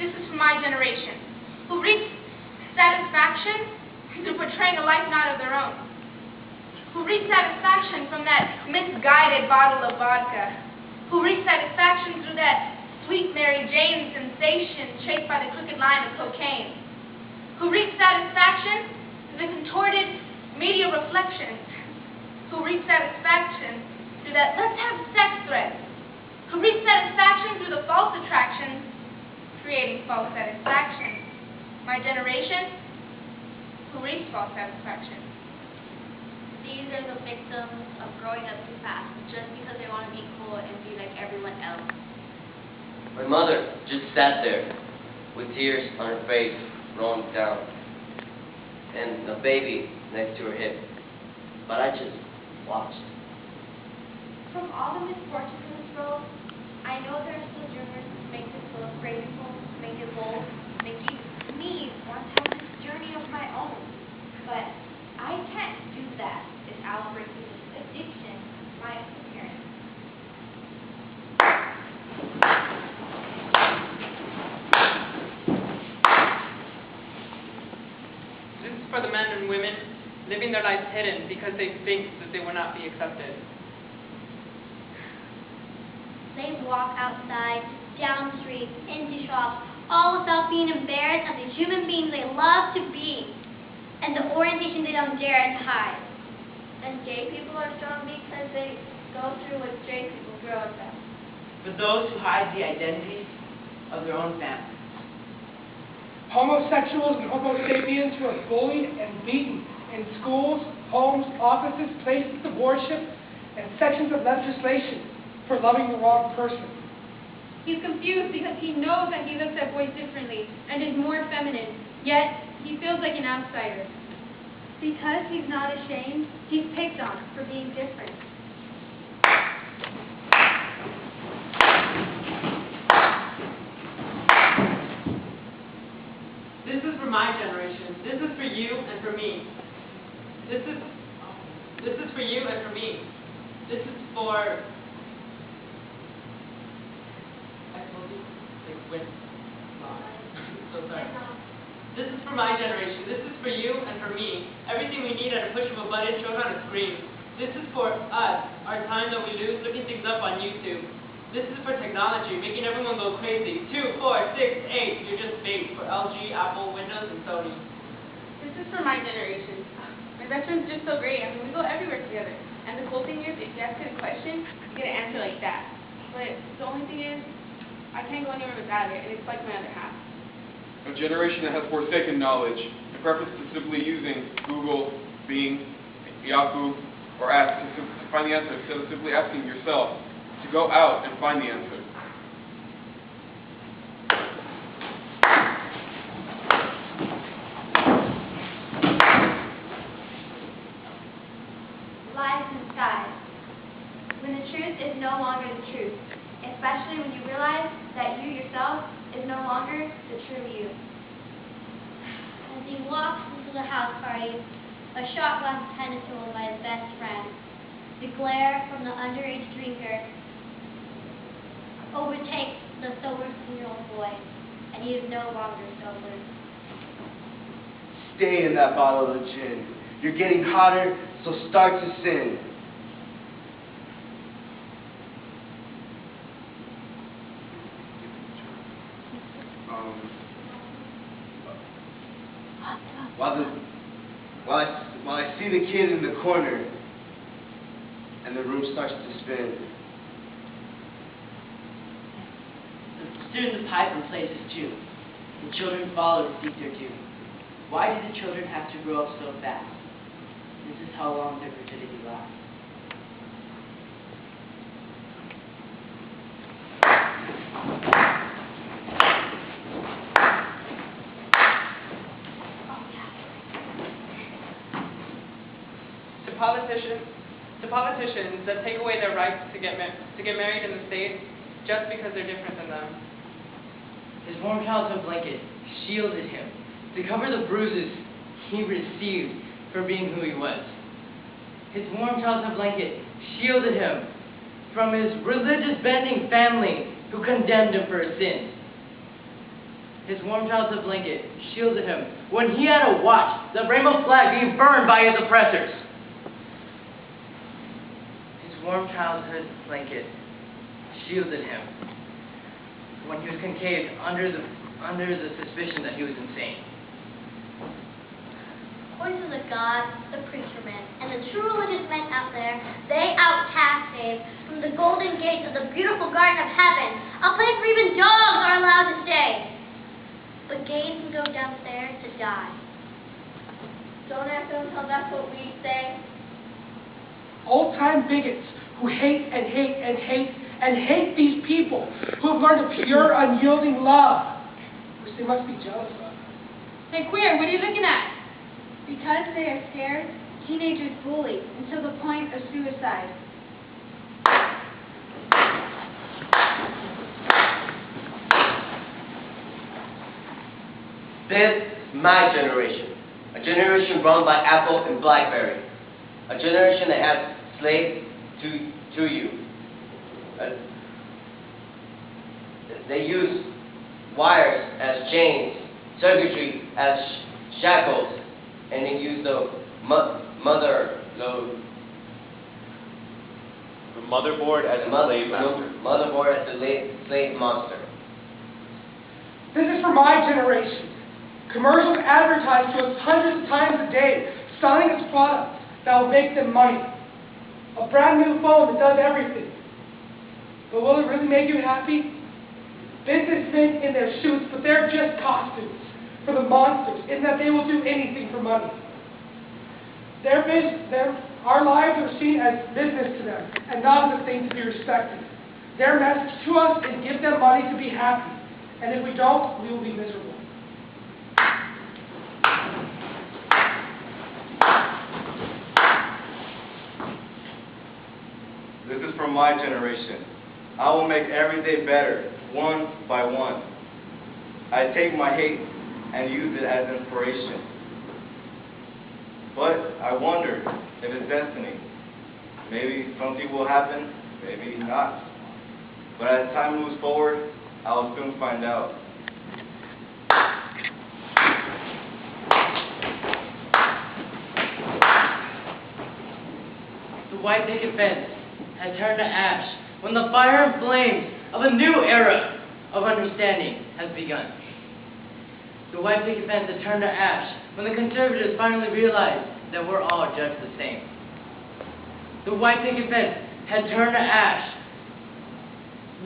This is for my generation, who reach satisfaction through portraying a life not of their own, who reach satisfaction from that misguided bottle of vodka, who reach satisfaction through that sweet Mary Jane sensation shaped by the crooked line of cocaine, who reach satisfaction through the contorted media reflections, who reach satisfaction through that let's have sex thread, who reach satisfaction through the false attractions, creating false satisfaction. My generation, who reach false satisfaction. These are the victims of growing up too fast, just because they want to be cool and be like everyone else. My mother just sat there with tears on her face rolling down and a baby next to her hip. But I just watched. From all the misfortunes in this world, I know there are still dreamers to make this world grateful, make it bold, make even me want to have this journey of my own. But I can't do that without breaking this addiction, my appearance. This is for the men and women living their lives hidden because they think that they will not be accepted. They walk outside, down the street, into shops, all without being embarrassed as the human beings they love to be, and the orientation they don't dare to hide. And gay people are strong because they go through what straight people grow up with. For those who hide the identities of their own families. Homosexuals and homo sapiens who are bullied and beaten in schools, homes, offices, places of worship, and sections of legislation for loving the wrong person. He's confused because he knows that he looks at boys differently and is more feminine, yet he feels like an outsider. Because he's not ashamed, he's picked on for being different. This is for my generation. This is for you and for me. This is for you and for me. This is for so sorry. This is for my generation. This is for you and for me. Everything we need at a push of a button shown on a screen. This is for us, our time that we lose looking things up on YouTube. This is for technology, making everyone go crazy. 2, 4, 6, 8, you're just bait for LG, Apple, Windows, and Sony. This is for my generation. My best friend's just so great. I mean, we go everywhere together. And the cool thing is, if you ask it a question, you get an answer like that. But the only thing is, I can't go anywhere without it, and it's like my other half. A generation that has forsaken knowledge in preference to simply using Google, Bing, Yahoo, or Ask to find the answer instead of simply asking yourself to go out and find the answer. Lies and skies. When the truth is no longer the truth, especially when you realize that you yourself is no longer the true you. As he walks into the house party, a shot glass is handed to him by his best friend. The glare from the underage drinker overtakes the sober 16-year-old boy, and he is no longer sober. Stay in that bottle of gin. You're getting hotter, so start to sin. While I see the kid in the corner, and the room starts to spin. The students pipe and plays his tune. The children follow to seek their doom. Why do the children have to grow up so fast? This is how long their virginity lasts. To politicians that take away their rights to get married in the States just because they're different than them. His warm childhood blanket shielded him to cover the bruises he received for being who he was. His warm childhood blanket shielded him from his religious bending family who condemned him for his sins. His warm childhood blanket shielded him when he had to watch the rainbow flag being burned by his oppressors. His warm childhood blanket shielded him when he was concaved under the suspicion that he was insane. According to the gods, the preacher man, and the true religious men out there, they outcast Dave from the golden gates of the beautiful garden of heaven, a place where even dogs are allowed to stay. But Gabe can go downstairs to die. Don't ask them until that's what we say. Old-time bigots who hate and hate and hate and hate these people who have learned a pure, unyielding love, which they must be jealous of. Hey, Queer, what are you looking at? Because they are scared, teenagers bully until the point of suicide. This is my generation. A generation run by Apple and BlackBerry. A generation that has slaved to you. They use wires as chains, circuitry as shackles, and they use the motherboard as a slave monster. This is for my generation. Commercials advertise to us hundreds of times a day, selling us products that will make them money. A brand new phone that does everything. But will it really make you happy? Businessmen in their suits, but they're just costumes for the monsters, in that they will do anything for money. Our lives are seen as business to them, and not as a thing to be respected. Their message to us is give them money to be happy, and if we don't, we will be miserable. This is from my generation. I will make every day better, one by one. I take my hate and use it as inspiration. But I wonder if it's destiny. Maybe something will happen, maybe not. But as time moves forward, I'll soon find out. The white picket fence had turned to ash when the fire and flames of a new era of understanding has begun. The white picket fence had turned to ash when the conservatives finally realized that we're all judged the same. The white picket fence had turned to ash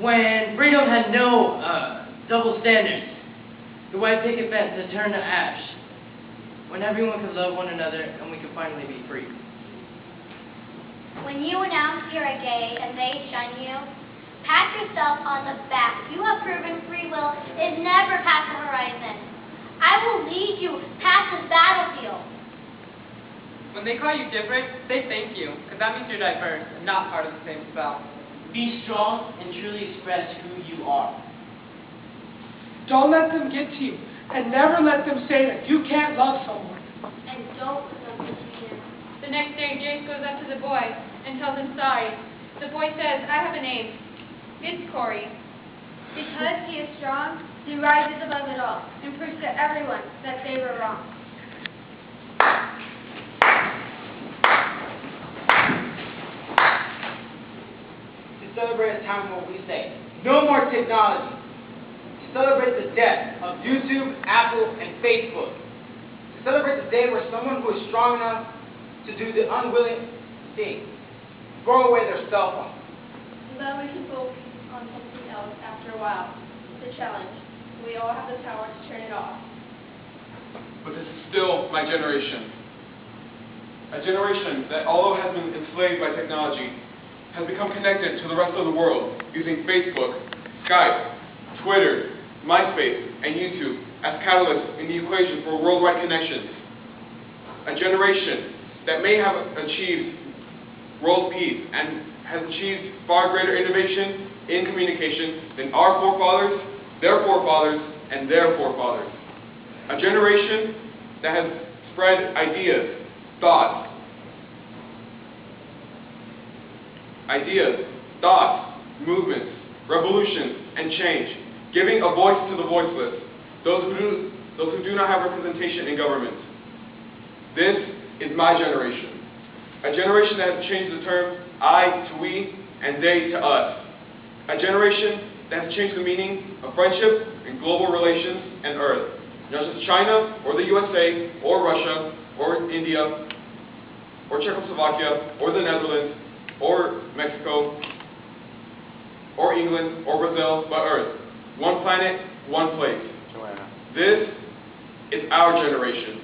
when freedom had no double standards. The white picket fence had turned to ash when everyone could love one another and we could finally be free. When you announce you're a gay and they shun you, pat yourself on the back. You have proven free will is never past the horizon. I will lead you past this battlefield. When they call you different, say thank you, because that means you're diverse and not part of the same spell. Be strong and truly express who you are. Don't let them get to you, and never let them say that you can't love someone. And don't let them get to you. The next day, Jace goes up to the boy and tells him sorry. The boy says, I have a name. It's Corey. Because he is strong, he rises above it all and proves to everyone that they were wrong. To celebrate a time when we say, no more technology. To celebrate the death of YouTube, Apple, and Facebook. To celebrate the day where someone who is strong enough to do the unwilling thing, throw away their cell phone. So that we can focus on something else after a while. It's a challenge. We all have the power to turn it off. But this is still my generation. A generation that, although has been enslaved by technology, has become connected to the rest of the world using Facebook, Skype, Twitter, MySpace, and YouTube as catalysts in the equation for worldwide connections. A generation that may have achieved world peace and has achieved far greater innovation in communication than our forefathers, their forefathers, and their forefathers. A generation that has spread ideas, thoughts, movements, revolutions, and change, giving a voice to the voiceless, those who do not have representation in government. This is my generation, a generation that has changed the terms I to we and they to us, a generation that has changed the meaning of friendship and global relations and Earth, not just China or the USA or Russia or India or Czechoslovakia or the Netherlands or Mexico or England or Brazil, but Earth. One planet, one place. This is our generation.